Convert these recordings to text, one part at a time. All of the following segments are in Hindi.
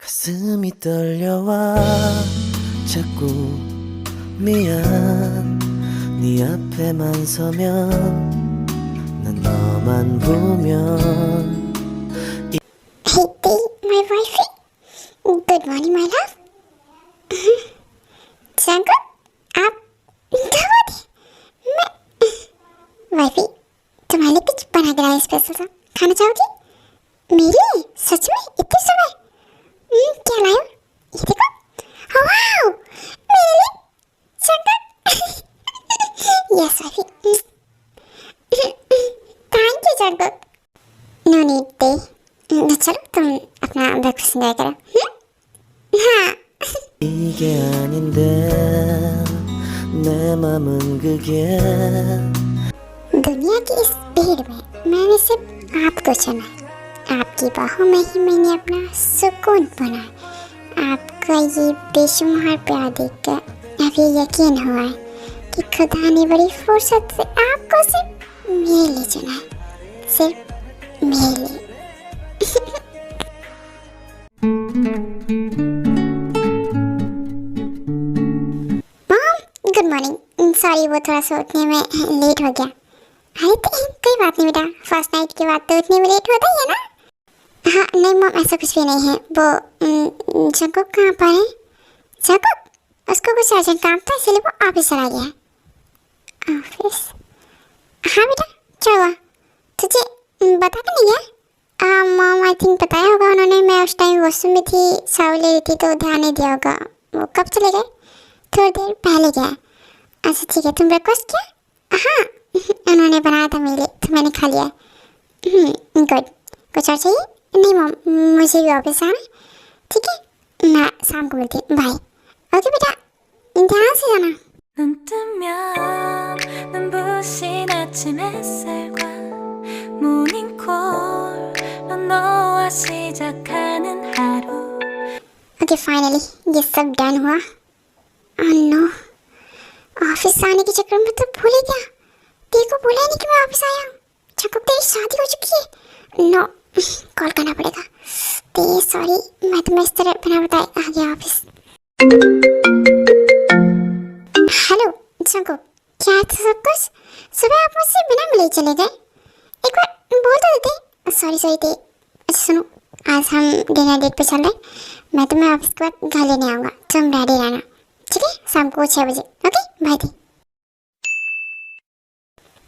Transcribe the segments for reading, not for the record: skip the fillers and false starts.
가슴이 떨려와 자꾸 미안 네 앞에만 서면 난 너만 보면 Hey, my wifey. Good morning, my love. जंगल आप दवा दे मैं वाइफी तुम्हारे लिए कुछ बना के लाया स्पेशल सा खाना चाहोगी मेरे लिए सच में इतनी सुबह क्या लाया ये देखो वाओ मेरे लिए जंगल यस वाइफी थैंक यू जंगल नो नीड दे चलो तुम अपना ब्रेकफास्ट एंजॉय करो हाँ 이게 아닌데 내 맘은 그게 दुनिया की इस भीड़ में मैंने सिर्फ आपको चुना है आपकी बाहों में ही मैंने अपना सुकून पाना है आपका ये बेशुमार प्यार देखकर अब ये यकीन हुआ है कि खुदा ने बड़ी फुर्सत से आपको सिर्फ मेरे लिए चुना है सिर्फ मेरे लिए गुड मॉर्निंग सॉरी वो थोड़ा सा उठने में लेट हो गया अरे कोई बात नहीं बेटा फर्स्ट नाइट के बाद तो उठने में लेट होता ही है ना हाँ नहीं मॉम ऐसा कुछ भी नहीं है वो जंकुक कहाँ पर है जंकुक उसको कुछ अर्जेंट काम था इसलिए वो ऑफिस चला गया है ऑफिस हाँ बेटा क्या हुआ तुझे बता के नहीं गया मॉम आई थिंक बताया होगा उन्होंने मैं उस टाइम वॉशरूम में थी शावर ले रही थी तो ध्यान नहीं दिया होगा वो कब चले गए थोड़ी देर पहले गया अच्छा ठीक है तुम ब्रेकफास्ट किया हाँ उन्होंने बनाया था मेरे लिए तो मैंने खा लिया गुड कुछ और चाहिए नहीं मॉम मुझे भी वापस आना ठीक है मैं शाम को मिलती हूँ बाय ओके बेटा ध्यान से जाना 눈 뜨면 눈부신 아침 햇살과 모닝콜로 너와 시작하는 하루 ओके फाइनली ये सब डन हुआ ओह नो ऑफिस आने के चक्कर में तो भूल ही गया देखो बोला नहीं कि मैं ऑफिस आया हूँ जंकुक तेरी शादी हो चुकी है नो कॉल करना पड़ेगा ते सॉरी मैं तुम्हें इस तरह बिना बताए आ गया ऑफिस हेलो जंकुक क्या था सब कुछ सुबह आप मुझसे बिना मिले चले गए एक बार बोल तो देते सॉरी ते अच्छा सुनो आज हम डिनर डेट पे चल रहे हैं मैं तुम्हें ऑफिस के बाद घर लेने आऊँगा तुम रेडी रहना ठीक है शाम को 6 बजे okay by the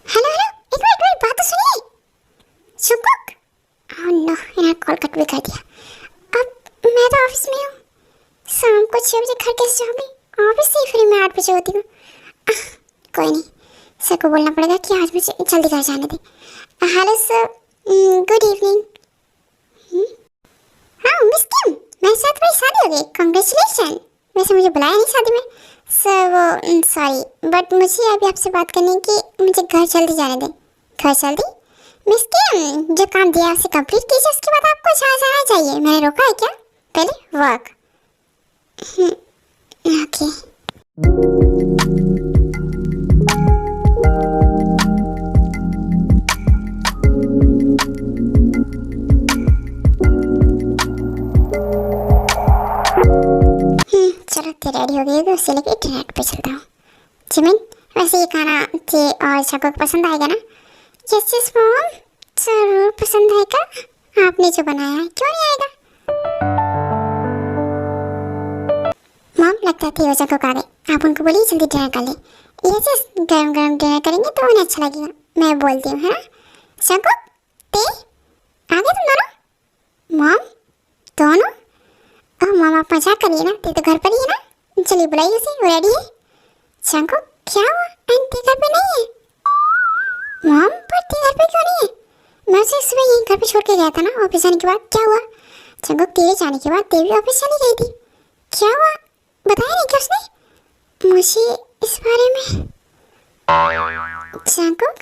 hello hello एक मिनट बात तो सुनिए जंकुक ओह नो इन्होंने कॉल कट भी कर दिया अब मैं तो ऑफिस में हूँ शाम को 6 बजे घर कैसे जाऊँगी ऑफिस से ही फ्री मैं 8 बजे होती हूँ कोई नहीं सर को बोलना पड़ेगा कि आज मुझे जल्दी घर जाने दें हेलो सर गुड इवनिंग हाँ मिस किम मेरे साथ मेरी शादी हो गई कॉन्ग्रेचुलेशन वैसे मुझे बुलाया नहीं शादी में सर वो सॉरी बट मुझे अभी आपसे बात करनी है कि मुझे घर जल्दी जाने दें घर जल्दी मिस किम जो काम दिया उसे कंप्लीट कीजिए उसके बाद आपको जहाँ जाना चाहिए मैंने रोका है क्या पहले वर्क ओके चलो तो रेडी हो गई होगी उसे लेके इंटरनेट पे चलता हूँ जिमिन वैसे ये खाना थे और जंकुक पसंद आएगा ना यस यस मॉम जरूर पसंद आएगा आपने जो बनाया है क्यों नहीं आएगा मॉम लगता है वो जंकुक आ गए आप उनको बोलिए जल्दी डिनर कर ले यस यस गरम गरम डिनर करेंगे तो उन्हें अच्छा लगेगा मैं बोलती हूँ है ना जंकुक ते आ गए तुम दोनों मॉम दोनों ओह मॉम आप मजाक करिए ना ते तो घर पर ही है ना चलिए बुलाइए उसे वो रेडी है जंकुक क्या हुआ आंटी घर पे नहीं है मॉम पर ते घर पे क्यों नहीं है मैं उसे सुबह यहीं घर पे छोड़ के गया था ना ऑफिस जाने के बाद क्या हुआ जंकुक तेरे जाने के बाद देवी ऑफिस चली गई थी क्या हुआ बताया नहीं क्या उसने मुझे इस बारे में जंकुक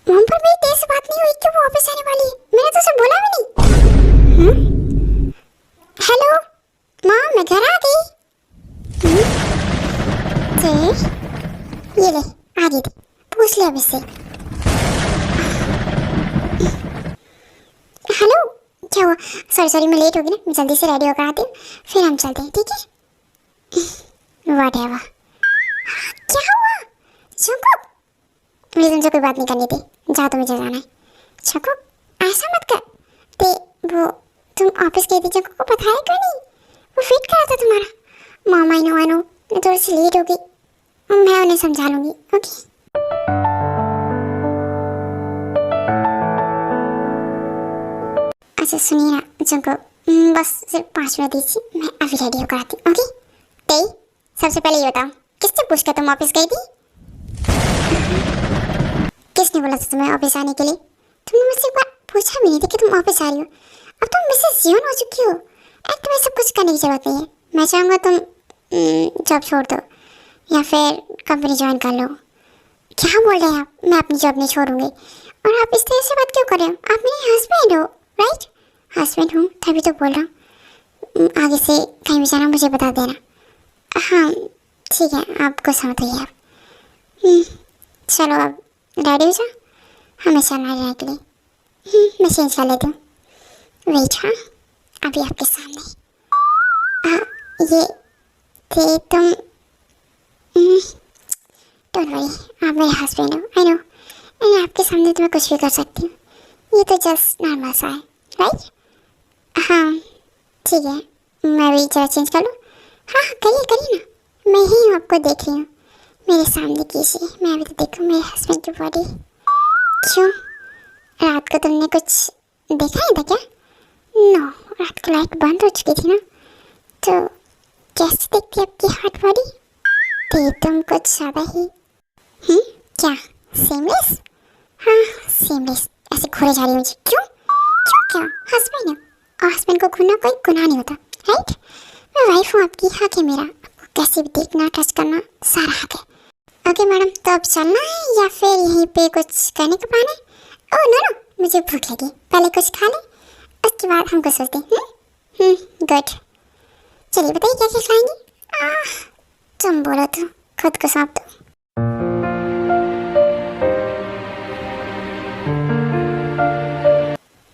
मॉम पर मेरी तेज से बात नहीं हुई कि वो वापस आने वाली है मैंने तो उसे बोला भी नहीं हेलो मॉम मैं घर आ गई ये ले आ गई थी, पूछ ले अब इससे। हेलो, क्या हुआ? सॉरी मैं लेट हो गई ना, मैं जल्दी से रेडी होकर आती हूँ, फिर हम चलते हैं, ठीक है? व्हाटएवर। क्या हुआ जंकुक? मुझे तुमसे कोई बात नहीं करनी थी, जा तुम्हें जाना है। जंकुक ऐसा मत कर। ते वो तुम ऑफिस गई थी, जंकुक को बताया क्यों नहीं? वो वेट कर रहा था तुम्हारा। मॉम आई नो मैं थोड़ी सी लेट हो गई, मैं उन्हें समझा लूंगी, ओके? अच्छा सुनिए ना जंकुक, बस सिर्फ 5 मिनट दीजिए, मैं अभी रेडी होकर आती हूँ, ओके? ते सबसे पहले ये बताओ, किससे पूछकर तुम ऑफिस गई थी? किसने बोला था तुम्हें ऑफिस आने के लिए? तुमने मुझसे एक बार पूछा भी नहीं था कि तुम ऑफिस आ रही हो। अब तुम मिसेस जियोन हो चुकी हो, एंड तुम्हें सब कुछ करने की जरूरत नहीं है। मैं चाहूँगा तुम जॉब छोड़ दो या फिर कंपनी ज्वाइन कर लो। क्या बोल रहे हैं आप? मैं अपनी जॉब नहीं छोड़ूंगी। और आप इस तरह से बात क्यों कर रहे हो? आप मेरे हस्बैंड हो, राइट? हस्बैंड हूँ तभी तो बोल रहा हूँ। आगे से कहीं भी जाना मुझे बता देना। हाँ ठीक है, आपको समझ गई आप। चलो अब रेडी हो जाओ, हमें चलना है के लिए। मैं चेंज कर लेती हूँ। वेट, हाँ अभी आपके सामने। ये थे तुम। डोंट वरी, आप मेरे हस्बैंड हो, आई नो। मैं आपके सामने तो मैं कुछ भी कर सकती हूँ। ये तो जस्ट नॉर्मल सा है, राइट? हाँ ठीक है, मैं भी जरा चेंज कर लूँ। हाँ करिए ना, मैं ही हूँ, आपको देख रही हूँ। मेरे सामने कीजिए, मैं अभी तो देखूँ मेरे हस्बैंड की बॉडी। क्यों, रात को तुमने कुछ देखा नहीं था क्या? नो, रात को लाइट बंद हो चुकी थी ना, तो कैसे देखती आपकी हॉट बॉडी? तो तुम कुछ ज़्यादा ही क्या सेमलेस? हाँ सेमलेस, ऐसे घूरे जा रही मुझे। क्यों क्या हस्बैंड है, और हस्बैंड को घूरना कोई गुनाह नहीं होता, राइट? मैं वाइफ हूँ आपकी, हक है मेरा आपको कैसे भी देखना टच करना, सारा हक है। ओके मैडम, तो अब चलना है या फिर यहीं पे कुछ करने का प्लान है? ओह नो, मुझे भूख लगी, पहले कुछ खा ले, उसके बाद हम कुछ सोचते हैं। गुड, चलिए बताइए क्या क्या खाएंगे? तुम बोलो तो खुद को सौंप दो।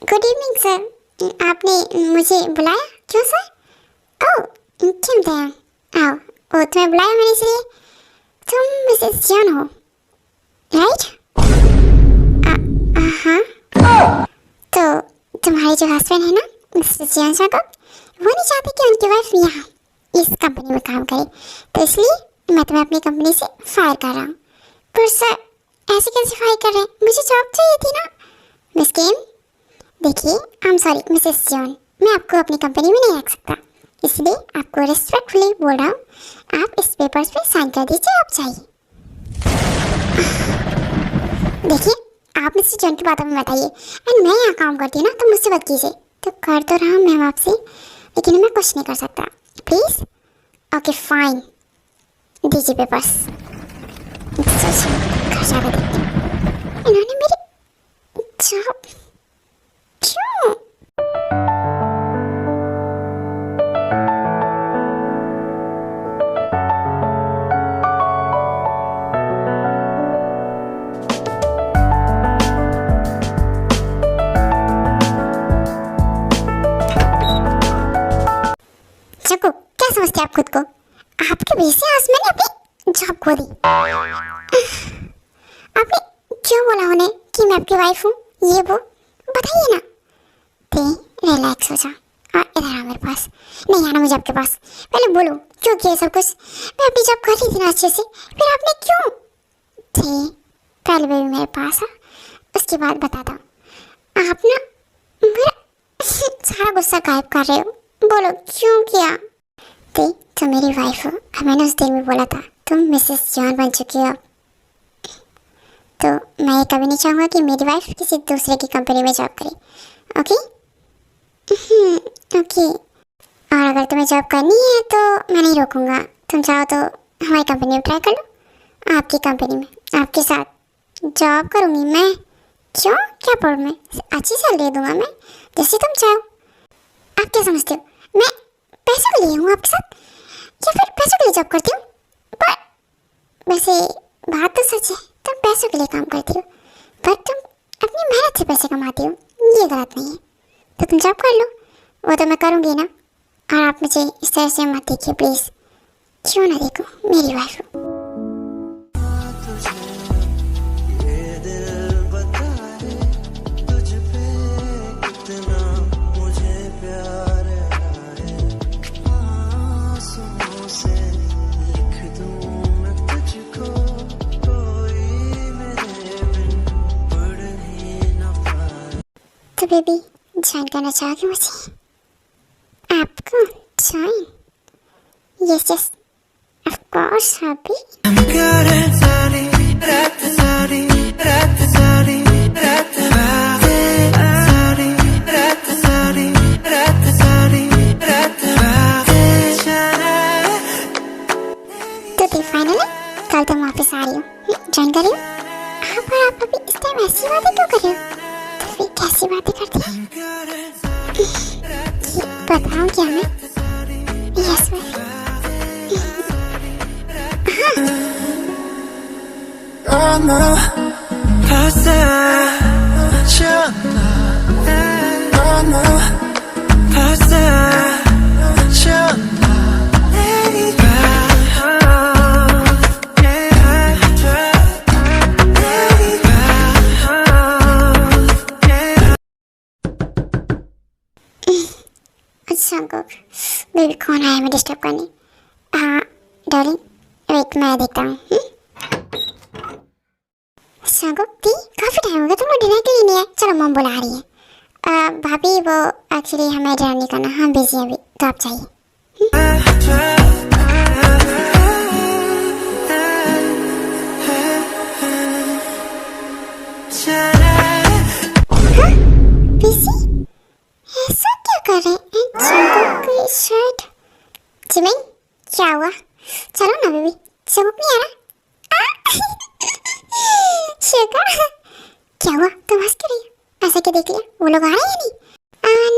गुड इवनिंग सर, आपने मुझे बुलाया? क्यों सर? ओह क्यों दया, आओ। ओ तुम्हें बुलाया मैंने इसलिए, तुम मिसेस जियोन हो, राइट? हाँ, तो तुम्हारे जो हस्बैंड है ना मिसेस जियोन सर को, वो नहीं चाहते कि उनकी वाइफ यहाँ इस कंपनी में काम करे, तो इसलिए मैं तुम्हें अपनी कंपनी से फायर कर रहा हूँ। पर सर ऐसे कैसे फायर कर रहे हैं, मुझे जॉब चाहिए थी ना। मिस किम देखिए, I am sorry Mrs Jeon, मैं आपको अपनी कंपनी में नहीं रख सकता, इसलिए आपको रिस्पेक्टफुली बोल रहा हूँ, आप इस पेपर्स पे साइन कर दीजिए, आप चाहिए। देखिए आप मिस्टर जियोन की बातों में बताइए, एंड मैं यहाँ काम करती हूँ ना, तो मुझसे बात कीजिए। तो कर तो रहा हूँ मैम आपसे, लेकिन मैं कुछ नहीं कर सकता, प्लीज़। ओके फाइन, दीजिए पेपर्स। इन्होंने मेरी जॉब क्यों? चको, क्या समझते आप खुद को? आपके वजह से हस्बैंड ने अपनी जॉब खो दी। आपने क्यों बोला उन्हें कि मैं आपकी वाइफ हूँ, ये वो बताइए ना। ते रिलैक्स हो जा और इधर आ मेरे पास। नहीं आना मुझे आपके पास, पहले बोलो क्यों किया सब कुछ? मैं अपनी जॉब कर रही थी ना अच्छे से, फिर आपने क्यों? थे पहले भी मेरे पास आ, उसके बाद बताता हूँ। आप ना मेरा सारा गुस्सा गायब कर रहे हो, बोलो क्यों किया? ते तुम मेरी वाइफ हो, मैंने उस दिन भी बोला था तुम मिसेस जियोन बन चुकी हो, तो मैं ये कभी नहीं चाहूँगा कि मेरी वाइफ किसी दूसरे की कंपनी में जॉब करे, ओके? ओके, और अगर तुम्हें जॉब करनी है तो मैं नहीं रोकूँगा, तुम चाहो तो हमारी कंपनी में ट्राई कर लो, आपकी कंपनी में आपके साथ जॉब करूँगी मैं। क्यों, क्या प्रॉब्लम है? अच्छी सैलरी दूँगा मैं, जैसे तुम चाहो। आप क्या समझते हो मैं पैसों के लिए हूँ आपके साथ, या फिर पैसों के लिए जॉब करती हूँ? पर वैसे बात तो सच है, तुम पैसों के लिए काम करती हो, पर तुम अपनी मेहनत से पैसे कमाती हो, ये गलत नहीं है। तो तुम जॉब कर लो, वो तो मैं करूँगी ना। और आप मुझे इस तरह से मत देखिए प्लीज़। क्यों ना देखो, मेरी वाइफ हो। ये दिल बताए तुझ पे कितना मुझे प्यार आए, आंसुओं से लिख दूं मैं तुझको, कोई मेरे बिन पढ़ ही न पाए। तो बेबी ज्वाइन करना चाहोगे मुझे? आपको join? Yes yes of course hubby. तो फाइनली कल तुम वापस आ रही हो, ज्वाइन कर रही हो। आप अभी इस टाइम ऐसी बातें क्यों कर रहे हो? तो फिर कैसी बातें करती हैं? बताऊं क्या मैं? यस अच्छा बेबी कौन आया मैं डिस्टर्ब करने? हाँ डार्लिंग वेट मैं देखता हूँ। शांको दी काफ़ी टाइम हो गया तुम लोग डिनर के लिए नहीं आए। चलो मम बुला रही है। भाभी वो एक्चुअली हमें डिनर नहीं करना, हम बिजी हैं अभी, तो आप चाहिए। बिजी ऐसा क्या कर रहे हैं? शांको की शर्ट जिमिन क्या हुआ? चलो ना बेबी, चुप नहीं आ रहा? शिका क्या हुआ? तुम हंस क्यों रही हो? ऐसा क्या देख लिया? वो लोग आ रहे हैं या नहीं?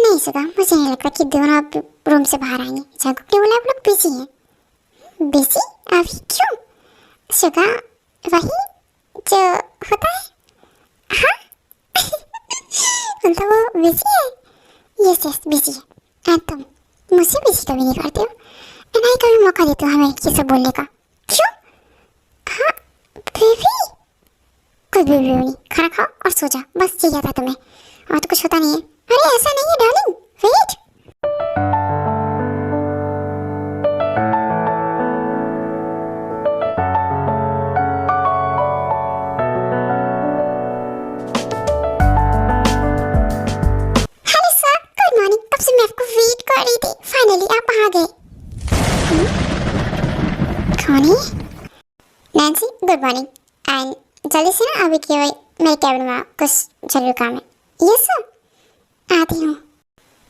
नहीं शिका, मुझे नहीं लगता कि दोनों रूम से बाहर आएंगे। जगह ने बोला आप लोग बिजी हैं। बिजी? अभी क्यों? शिका वही जो होता है। हाँ तो वो बिजी है। यस यस बिजी है। तुम मुझसे बिजी कभी नहीं करते हो, नहीं कभी मौका देते हो हमें ये सब बोलने का। क्यों? हाँ बेबी कुछ भी नहीं, खाना खाओ और सो जाओ, बस चाहिए था तुम्हें, और तो कुछ होता नहीं है। अरे ऐसा नहीं है darling, wait. Hello sir, good morning. कब से मैं आपको वेट कर रही थी, फाइनली आप आ गए। कौन है? Nancy good morning. एंड जल्दी से ना अभी केवल मेरे कैबिन में कुछ जरूरी काम है। यस सर आती हूँ।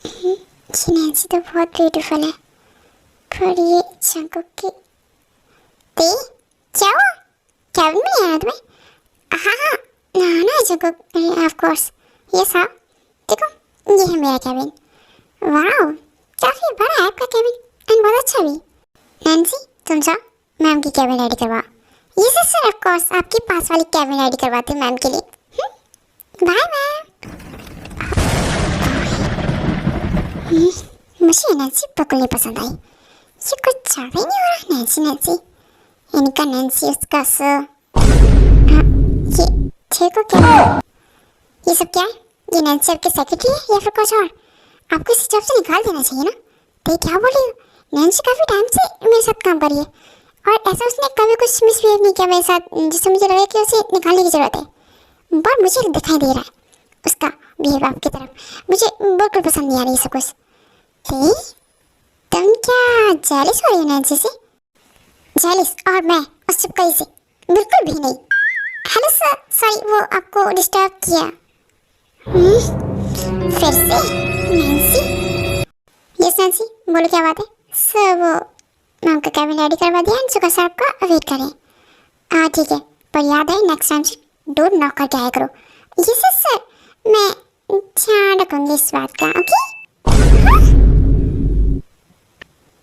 ये नैन्सी तो बहुत ब्यूटीफुल है, पर ये शंकु की ती क्या हुआ? कैबिन में नहीं आया तुम्हें? हाँ हाँ ना शंकु ऑफ कोर्स। यस हाँ देखो ये है मेरा कैबिन। वाह काफ़ी बड़ा है आपका कैबिन एंड बहुत अच्छा भी। नैन्सी तुम जाओ मैम की कैबिन रेडी करवा। यस सर ऑफ कोर्स, आपके पास वाली कैबिन रेडी करवाती हूँ मैम के लिए। Bye ma'am. मुझे नैन्सी बिल्कुल नहीं पसंद आई, ये कुछ ज़्यादा ही नहीं हो रहा। नैन्सी नैन्सी इनका नैन्सी उसका ये देखो क्या ये सब क्या है? ये नैन्सी आपके सेक्रेटरी है या फिर कुछ और? आपको इस जॉब से निकाल देना चाहिए ना। तो क्या बोल रही हो? नैन्सी काफ़ी टाइम से मेरे साथ काम कर रही है और ऐसा उसने कभी कुछ मिसबिहेव नहीं किया मेरे साथ जिससे मुझे लगे कि उसे निकालने की ज़रूरत है। पर मुझे दिखाई दे रहा है उसका बिहेव आपकी तरफ, मुझे बिल्कुल पसंद नहीं आ रही सब कुछ। तुम क्या जेलिस हो रही हो नैन्सी से? जेलिस? और मैं उस चिपकली से? बिल्कुल भी नहीं। हेलो सर, सॉरी वो आपको डिस्टर्ब किया। फिर से नैन्सी? यस नैन्सी बोलो क्या बात है? सर वो मैम का कैबिन रेडी करवा दिया, सुखा सर आपका वेट करें। हाँ ठीक है, पर याद है नेक्स्ट टाइम से डोर नॉक करके आया करो। यस सर, मैं ध्यान रखूंगी इस बात का। Okay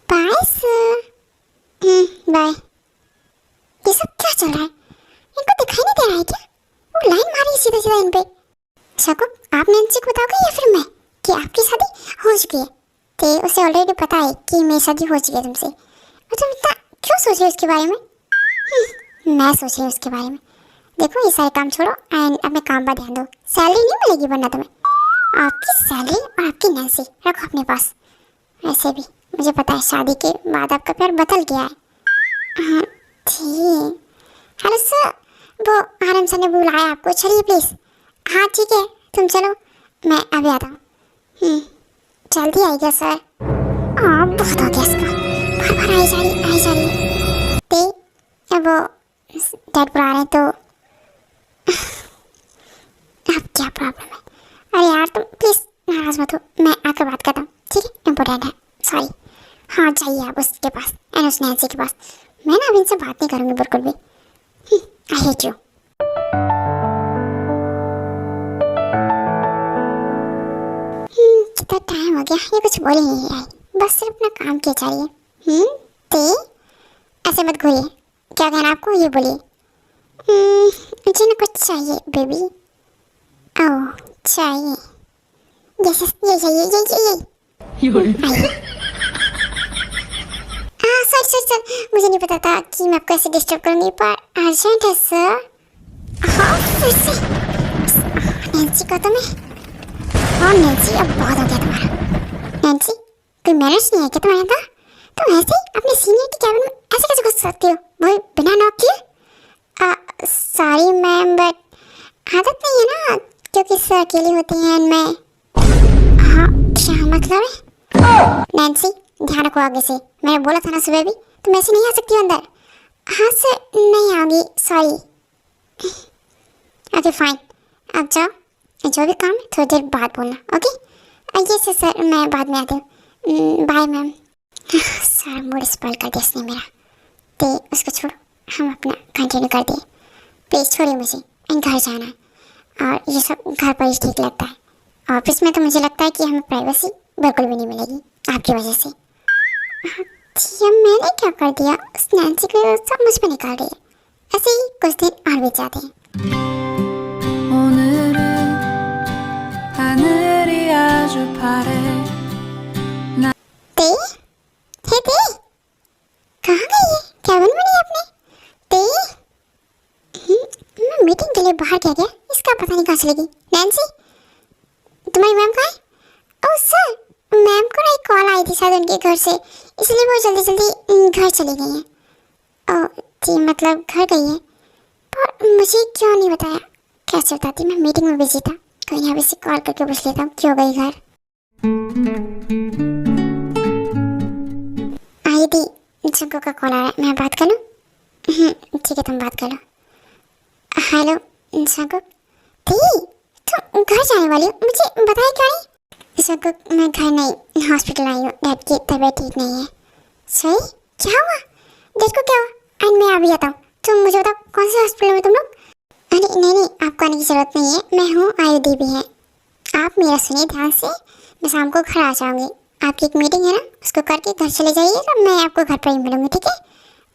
bye sir. बाय। ये सब क्या चल रहा है? कह रहा है क्या? वो लाइन मारी सीधा सीधा इन पे। शकु, आप नैन्सी को बताओगे या फिर मैं कि आपकी शादी हो चुकी है? तो उसे ऑलरेडी पता है कि मेरी शादी हो चुकी है तुमसे, और तुम इतना क्यों सोच रहे हो उसके बारे में? मैं सोच रही हूँ उसके बारे में। देखो ये सारे काम छोड़ो एंड अपने काम पर ध्यान दो। सैलरी नहीं मिलेगी वरना तुम्हें। आपकी सैलरी और आपकी नैन्सी रखो अपने पास। वैसे भी मुझे पता है शादी के बाद आपका प्यार बदल गया है। हाँ ठीक। हेलो सर, वो आरएम सर ने बुलाया आपको, चलिए प्लीज़। हाँ ठीक है, तुम चलो, मैं अभी आता हूँ। जल्दी आइएगा सर। बहुत हो गया इसका, बार बार आई जा रही है। ते वो डैड बुला रहे हैं तो अब क्या प्रॉब्लम है? अरे यार तुम प्लीज़ नाराज़ मत हो, मैं आकर बात करता हूँ, ठीक है? इम्पोर्टेंट है, सॉरी। हाँ जाइए आप उसके पास एंड उस नैन्सी के पास। मैं ना अब इनसे बात नहीं करूँगी बिल्कुल भी। I hate you. कितना टाइम हो गया, ये कुछ बोले नहीं आई, बस सिर्फ अपना काम किया जा रही है। ते ऐसे मत घूरिए, क्या कहना आपको ये बोलिए। मुझे ना कुछ चाहिए बेबी। ओह चाहिए, ये चाहिए ये। सर मुझे नहीं पता था कि मैं आपको ऐसे डिस्टर्ब करूंगी, पर अर्जेंट है सर। हाँ फिर से नैन्सी को तो मैं। हाँ नैन्सी, अब बहुत हो गया तुम्हारा। नैन्सी, कोई मैनर्स नहीं है क्या तुम्हारे अंदर? तुम ऐसे ही अपने सीनियर की कैबिन में ऐसे कैसे घुस सकती हो, वो बिना नॉक किए? सॉरी मैम, बट आदत नहीं है ना, क्योंकि सर अकेले होते हैं मैं। हाँ क्या मतलब है? नैन्सी ध्यान रखो आगे से, मैंने बोला था ना सुबह भी, तुम ऐसे नहीं आ सकती हो अंदर। हाँ सर नहीं आऊँगी, सॉरी। ओके फाइन, अब जाओ, जो भी काम है थोड़ी देर बाद बोलना, ओके? ये सर मैं बाद में आती हूँ, बाय मैम। सारा मूड स्पॉइल कर दिया इसने मेरा। तो उसको छोड़ो, हम अपना कंटिन्यू कर दिए। प्लीज़ छोड़िए मुझे, घर जाना है और ये सब घर पर ही ठीक लगता है। ऑफिस में तो मुझे लगता है कि हमें प्राइवेसी बिल्कुल भी नहीं मिलेगी आपकी वजह से। जी मैंने क्या कर दिया? उस नैन्सी को सब मुझ पे निकाल रही है। ऐसे ही कुछ दिन और बीत जाते हैं। 오늘은 하늘이 아주 파래. ते कहाँ गई है? कैबिन में नहीं अपने? ते मैं मीटिंग के लिए बाहर क्या गया, इसका पता नहीं कहाँ चलेगी। नैन्सी तुम्हारी मैम कहाँ है? ओह सर, मैम को ना एक कॉल आई थी शायद उनके घर से, इसलिए वो जल्दी घर चली गई हैं। ओह जी मतलब घर गई है, पर मुझे क्यों नहीं बताया? कैसे बताती, मैं मीटिंग में बिजी था। कोई नहीं, अभी से कॉल करके पूछ लेता हूँ क्यों गई घर। आई दी जंको का कॉल आ रहा है, मैं बात कर लूँ? ठीक है तुम बात कर लो। हेलो जंको, तुम घर जाने वाली हो, मुझे बताया क्यों नहीं? जंको मैं घर नहीं, हॉस्पिटल आई हूँ, डैड की तबीयत ठीक नहीं है। सही? क्या हुआ? डैड को क्या हुआ? एंड मैं अभी आता हूँ, तुम मुझे बताओ कौन से हॉस्पिटल में तुम लोग? अरे नहीं आपको आने की ज़रूरत नहीं है, मैं हूँ, आयुधि भी है। आप मेरा सुनिए ध्यान से, मैं शाम को घर आ जाऊँगी। आपकी एक मीटिंग है ना, उसको करके घर चले जाइएगा, मैं आपको घर पर ही मिलूँगी, ठीक है?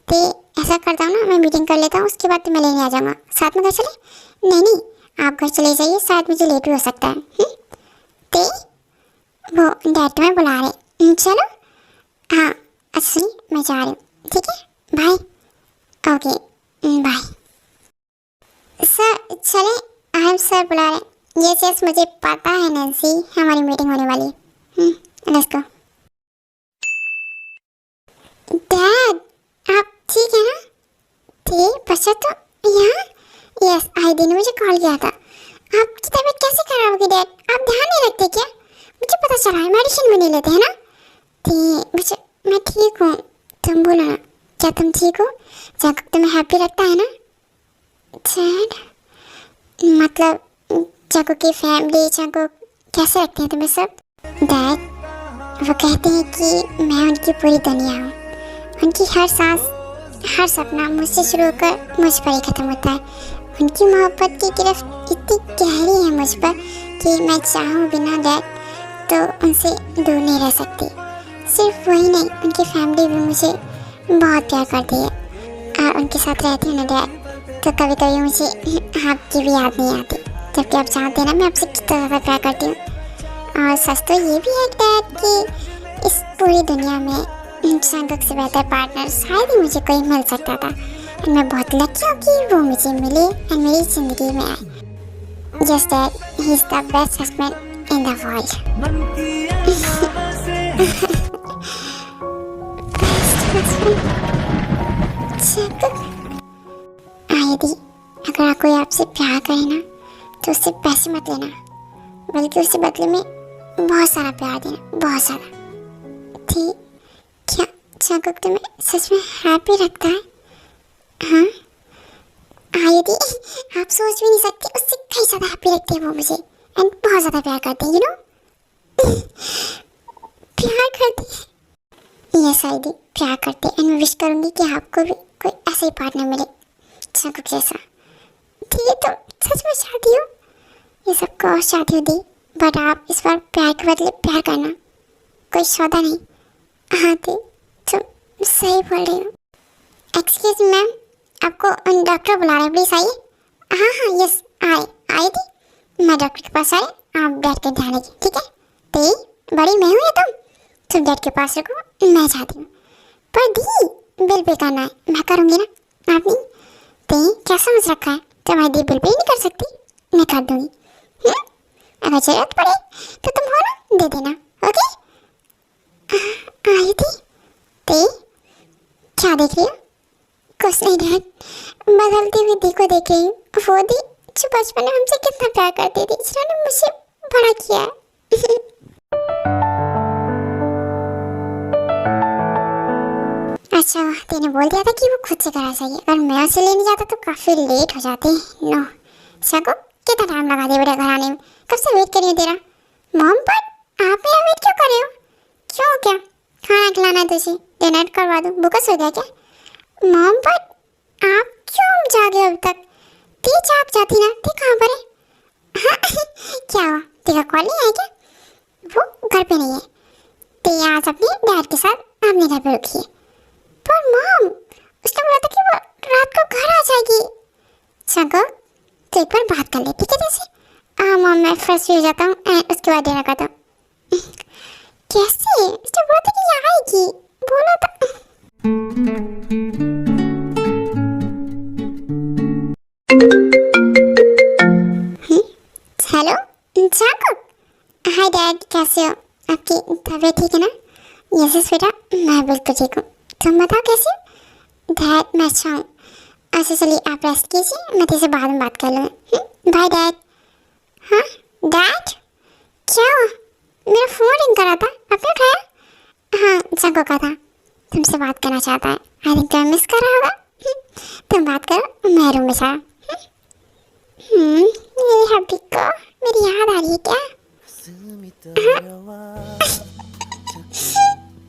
तो ऐसा करता हूँ ना, मैं मीटिंग कर लेता हूँ, उसके बाद तो मैं लेने आ जाऊँगा। साथ में घर चले? नहीं आप घर चले जाइए, शायद मुझे लेट भी हो सकता है। तो वो डैड तुम्हें बुला रहे, चलो। हाँ अच्छा सुनिए, मैं जा रही हूँ, ठीक है? बाय। Okay bye. सर चले, आयम सर बुला रहे। यस मुझे पता है नैन्सी, हमारी मीटिंग होने वाली है। Let's go. डैड आप ठीक है ना? ठीक बच्चा तो यहाँ? यस आईडी ने मुझे कॉल किया था। आपकी तबीयत कैसे खराब होगी डैड? आप ध्यान नहीं रखते क्या? मुझे पता चला है, मेडिसिन भी नहीं लेते हैं ना? बच्चा मैं ठीक हूँ, तुम बोलो ना, क्या तुम ठीक हो? जाकर तुम्हें हैप्पी लगता है ना? डैड मतलब जाको की फैमिली, जाको कैसे रखते हैं तुम्हें सब? डैड वो कहते हैं कि मैं उनकी पूरी दुनिया हूँ, उनकी हर सांस हर सपना मुझसे शुरू होकर मुझ पर ही ख़त्म होता है। उनकी मोहब्बत की गिरफ्त इतनी गहरी है मुझ पर कि मैं चाहूँ बिना डैड तो उनसे दूर नहीं रह सकती। सिर्फ वही नहीं, उनकी फैमिली भी मुझे बहुत प्यार करती है और उनके साथ रहती हूँ ना डैड, तो कभी कभी मुझे आपकी भी याद नहीं आती, जबकि आप जानते हैं ना मैं आपसे कितना ज़्यादा प्यार करती हूँ। और सच तो ये भी है डैड कि इस पूरी दुनिया में जंगकुक से बेहतर पार्टनर शायद ही मुझे कोई मिल सकता था। और मैं बहुत लकी हूँ कि वो मुझे मिले और मेरी ज़िंदगी में आए। Just that he is the best husband in the world. आयदी, अगर कोई आपसे प्यार करे ना तो उससे पैसे मत लेना, बल्कि उससे बदले में बहुत सारा प्यार देना, बहुत सारा। ठीक, क्या जंगकुक तुम्हें सच में हैप्पी रखता है? हाँ आयदी, आप सोच भी नहीं सकते उससे कई ज़्यादा हैप्पी रखते हैं वो मुझे, एंड बहुत ज़्यादा प्यार करते हैं, यू नो। प्यार करते हैं, यस आयदी, प्यार करते हैं। एंड विश करूँगी कि आपको भी कोई ऐसा ही पार्टनर मिले जंगकुक जैसा। ठीक है, तो सच में शादी हो, ये सबको शादी हो दी, बट आप इस बार प्यार के बदले प्यार करना, कोई सौदा नहीं। हाँ दी, तुम सही बोल रही हो। एक्सक्यूज मैम, आपको डॉक्टर बुला रहे हैं, प्लीज़ आइए। हाँ हाँ यस, आए दी, मैं डॉक्टर के पास आई, आप बैठ कर ध्यान रखिए, ठीक है। दी, बड़ी मैं हूँ या तुम डॉक्टर के पास रखो, मैं जाती हूँ। पर दी, बिल पे करना है, मैं करूँगी ना, आप नहीं। दी, क्या समझ रखा है, तुम्हारी दी बिल पे ही नहीं कर सकती, मैं कर दूँगी। अगर जरूरत पड़े तो तुम हो ना, दे देना, ओके। आई थी ते, क्या देख रही हो? कुछ नहीं डैड, बदलती हुई दी को देख रही हूँ। वो दी जो बचपन में हमसे कितना प्यार करती थी, जिन्होंने मुझे बड़ा किया है। अच्छा, तेने बोल दिया था कि वो खुद से करा चाहिए, अगर मैं उसे लेने जाता तो काफ़ी लेट हो जाते। नो शको, कितना टाइम लगा दिया बेटा घर आने में, कब से वेट कर रही हूँ तेरा। मॉम, पर आप मेरा वेट क्यों कर रहे हो? क्यों, क्या खाना खिलाना है तुझे, डिनर करवा दूँ, बुकस हो गया क्या? मॉम, पर आप क्यों जागे हो अभी तक? ती जाग जाती ना, ती कहाँ पर है? हाँ क्या हुआ, तेरा कॉल नहीं आया क्या? वो घर पे नहीं है, ती आज अपने डैड के साथ अपने घर पे रुकी है। पर मॉम, उसने बोला था कि वो रात को घर आ जाएगी। चलो तो एक बार बात कर ले, ठीक है जैसे। हाँ मॉम, मैं फ्रेश हो जाता हूँ एंड उसके बाद डिनर करता हूँ। कैसे, उसने बोला था कि यहाँ आएगी, बोला था। हेलो जंगकुक, हाय डैड, कैसे हो? आपकी तबीयत ठीक है ना? यस बेटा, मैं बिल्कुल ठीक हूँ, तुम बताओ कैसे हो? डैड मैं अच्छा हूँ। अच्छा चलिए आप रेस्ट कीजिए, मैं तेरे से बाद में बात कर लूँगी। Bye dad. हाँ डैड, क्या हुआ? मेरा फ़ोन रिंग कर रहा था, आपने उठाया? हाँ जंगकुक का था, तुमसे बात करना चाहता है। आई थिंक तुम्हें मिस कर रहा होगा। तुम बात करो, मैं रूम में जा। मेरी हब्बी को मेरी याद आ रही है क्या?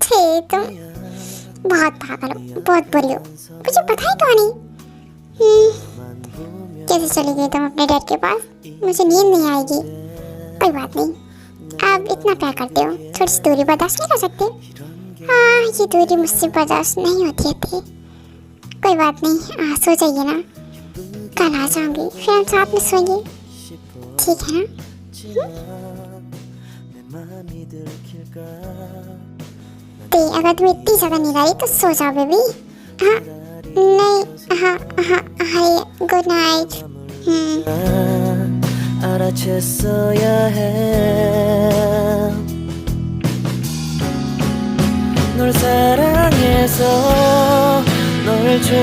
ठीक, तुम बहुत पागल हो, बहुत बुरी हो, मुझे पता ही क्यों नहीं। कैसे चली गई तुम अपने डैड के पास? मुझे नींद नहीं आएगी। कोई बात नहीं, आप इतना प्यार करते हो, थोड़ी सी दूरी बर्दाश्त नहीं कर सकते? हाँ, ये दूरी मुझसे बर्दाश्त नहीं होती है थी। कोई बात नहीं, सो जाइए ना, कल आ जाऊंगी, फिर हम साथ में सोएंगे, ठीक है ना? ते, अगर तुम्हें इतनी ज़्यादा नींद आ रही तो सो जाओ बेबी। हाँ नहीं, हाँ हाँ हाय, गुड नाइट। 알아챘어야 해 널 사랑해서 널 줘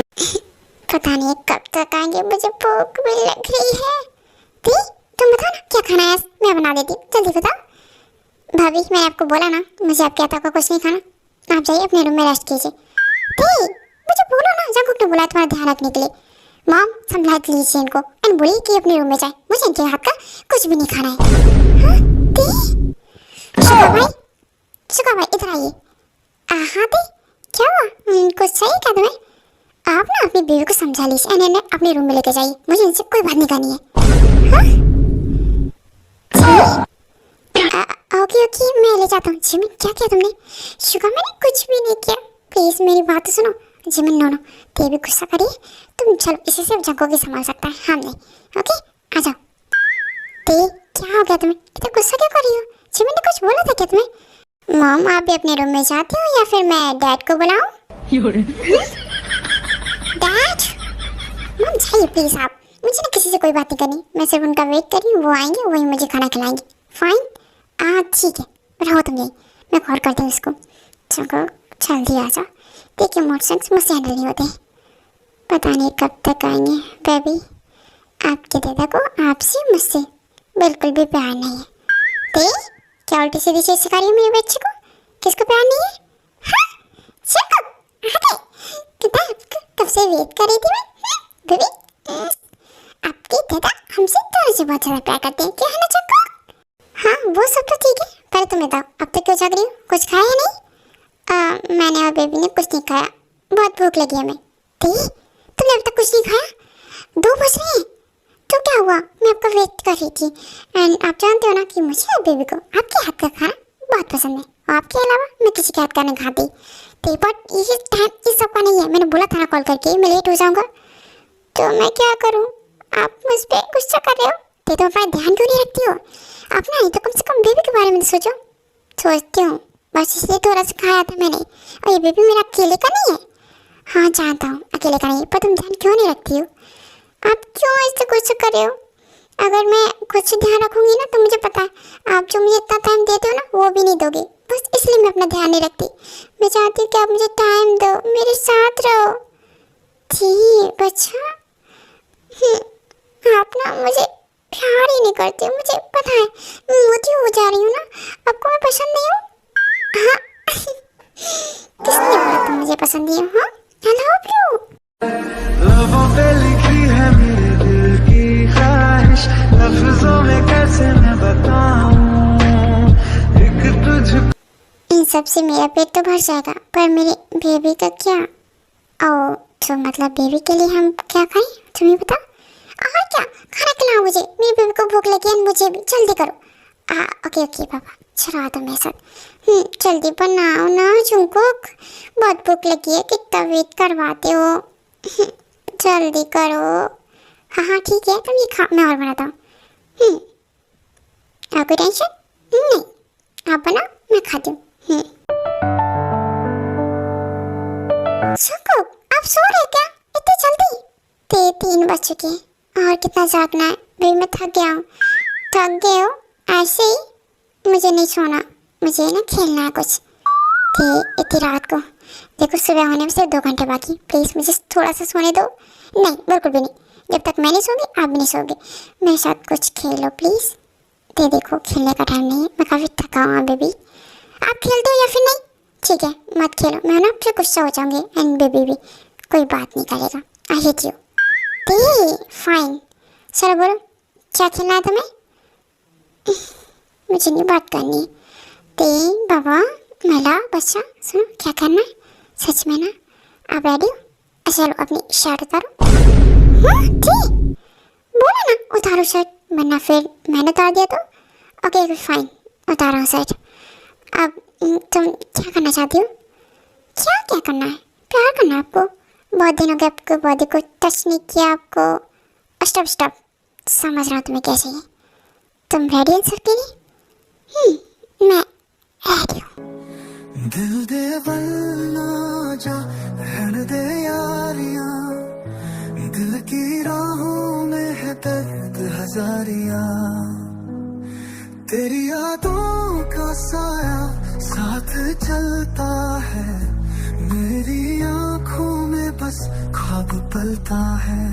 पता नहीं कब तक आएंगे, मुझे भूख भी लग रही है। दी, तुम बताओ ना क्या खाना है, मैं बना देती हूँ, जल्दी बताओ। भाभी, मैंने आपको बोला ना मुझे आपके हाथों का कुछ नहीं खाना, आप जाइए अपने रूम में रेस्ट कीजिए। दी, मुझे बोलो ना, जंगकुक ने बुलाया तुम्हारा ध्यान रखने के लिए। मॉम, संभाल लीजिए इनको एंड बोलिए कि अपने रूम में जाए, मुझे इनके हाथ का कुछ भी नहीं खाना है। हाँ दी, शुक्र भाई इधर आइए। हाँ दी, क्या हुआ, कुछ चाहिए क्या तुम्हें? आप ना अपनी बीवी को समझा लीजिए एंड इन्हें अपने रूम में लेकर जाइए, मुझे इनसे कोई बात नहीं करनी है। ओके ओके, मैं ले जाता हूँ। जिमी, क्या किया तुमने? शुगर, मैंने कुछ भी नहीं किया, प्लीज मेरी बात तो सुनो, जिमिन नोनो ते भी गुस्सा करिए। तुम चलो, इसे सिर्फ जंको की संभाल सकता है, हम नहीं। ओके आ जाओ। ते क्या हो गया तुम्हें, इतना गुस्सा क्यों कर रही हो? जिमिन ने कुछ बोला था क्या तुम्हें? मॉम आप भी अपने रूम में जाते हो या फिर मैं डैड को बुलाऊं? डैड मॉम जाइए प्लीज आप, मुझे ना किसी से कोई बात नहीं करनी, मैं सिर्फ उनका वेट कर रही हूँ, वो आएंगे वही मुझे खाना खिलाएंगे। फाइन ठीक है, रहो तुम यही, मैं कॉल करती हूँ उसको। चलो जल्दी आ जाओ, देखिए मूड स्विंग्स मुझसे हैंडल नहीं होते, पता नहीं कब तक आएंगे। बेबी आपके दादा को आपसे मुझसे बिल्कुल भी प्यार नहीं है। ते क्या उल्टी सीधी चीज सिखा रही हो मेरे बच्चे को? किसको प्यार नहीं है? हाँ चलो आ गए, कब से वेट कर रही थी मैं। बेबी आपके दादा हमसे थोड़े से बहुत ज़्यादा प्यार करते हैं, क्या है ना चक्को? हाँ वो सब तो ठीक है, पर तुम बताओ अब तक क्यों जाग रही हो, कुछ खाया या नहीं? मैंने और बेबी ने कुछ नहीं खाया, बहुत भूख लगी हमें। तुमने अब तक कुछ नहीं खाया? 2 बज रहे हैं तो क्या हुआ, मैं आपका वेट कर रही थी। एंड आप जानते हो ना कि मुझे और बेबी को आपके हाथ का खाना बहुत पसंद है, और आपके अलावा मैं किसी के हाथ का नहीं खाती। तो बट ये टाइम इस सबका नहीं है, मैंने बोला था ना कॉल करके मैं लेट हो जाऊँगा, तो मैं क्या करूँ? आप मुझ पर गुस्सा कर रहे हो, तो तुम अपना ध्यान क्यों नहीं रखती हो? आप ना नहीं तो कम से कम बेबी के बारे में सोचो। सोचती हूँ, बस इसलिए थोड़ा सा खाया था मैंने, और ये बेबी मेरा अकेले का नहीं है। हाँ जानता हूँ अकेले का नहीं, पर तुम ध्यान क्यों नहीं रखती हो? आप क्यों ऐसे गुस्सा कर रहे हो? अगर मैं खुद से ध्यान रखूँगी ना तो मुझे पता है आप जो मुझे इतना टाइम देते हो ना वो भी नहीं दोगे, बस इसलिए मैं अपना ध्यान नहीं रखती। मैं चाहती हूँ कि आप मुझे टाइम दो, मेरे साथ रहो। ठीक अच्छा, आप ना मुझे प्यार ही नहीं करते, मुझे पता है, मैं मोटी हो जा रही हूँ ना, आपको मैं पसंद नहीं हूँ। हाँ किसने बोला तुम मुझे पसंद नहीं हो? हाँ आई लव यू। लबों पे लिखी है मेरे दिल की ख्वाहिश, लफ्जों में कैसे मैं बताऊं एक तुझको। इन सब से मेरा पेट तो भर जाएगा, पर मेरे बेबी का क्या? ओ तो मतलब बेबी के लिए हम क्या खाएं तुम्हें पता? और क्या खाना खिलाओ मुझे, मेरी बेबी को भूख लगी है, मुझे भी जल्दी करो। ओके ओके पापा चलो आ दो मेरे साथ। जल्दी बनाओ ना जुंकुक, बहुत भूख लगी है, कितना वेट करवाते हो। जल्दी करो। हाँ हाँ ठीक है तुम ये खा, मैं और बनाता हूँ। कोई टेंशन नहीं, आप बनाओ मैं खाती हूँ। जुंकुक आप सो रहे क्या इतनी जल्दी? 3 बज चुके हैं और कितना जागना है? भाई मैं थक गया हूँ। थक गए हो? ऐसे ही मुझे नहीं सोना, मुझे ना खेलना है कुछ। इतनी रात को देखो, सुबह होने में सिर्फ 2 घंटे बाकी, प्लीज़ मुझे थोड़ा सा सोने दो। नहीं बिल्कुल भी नहीं, जब तक मैं नहीं सोगी आप भी नहीं सोगे, मेरे साथ कुछ खेलो प्लीज़। देखो खेलने का टाइम नहीं है, मैं काफ़ी थका हूँ बेबी। आप खेल दो या फिर नहीं? ठीक है मत खेलो, मैं ना फिर गुस्सा हो जाऊँगी एंड बेबी भी कोई बात नहीं करेगा। I hate you. फाइन चलो बोलो क्या खेलना है तुम्हें? मुझे नहीं बात करनी। बाबा मेला बच्चा सुनो क्या करना है सच में ना, आप रेडी हो? चलो अपनी शर्ट उतारो। हाँ ठीक बोला ना उतारो शर्ट, वरना फिर मैंने उतार दिया तो। ओके फाइन उतार रहा हूँ शर्ट। अब तुम क्या करना चाहती हो? क्या क्या करना है? प्यार करना है आपको? बहुत दिन हो गए आपको बॉडी को टच नहीं किया आपको। स्टॉप स्टॉप, समझ रहा हूँ तुम्हें क्या चाहिए। तुम रेडी हैं सबके लिए? मैं रेडी हूँ। दिल दे वल्ला जा रहने दे यारियां, दिल की राहों में है दर्द हजारियां, तेरी यादों का साया साथ चलता है, मेरी आंखों में बस ख्वाब पलता है।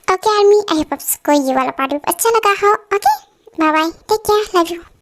ओके आर्मी, आई होप आपको ये वाला पार्ट भी अच्छा लगा हो। Okay bye bye, take care, love you.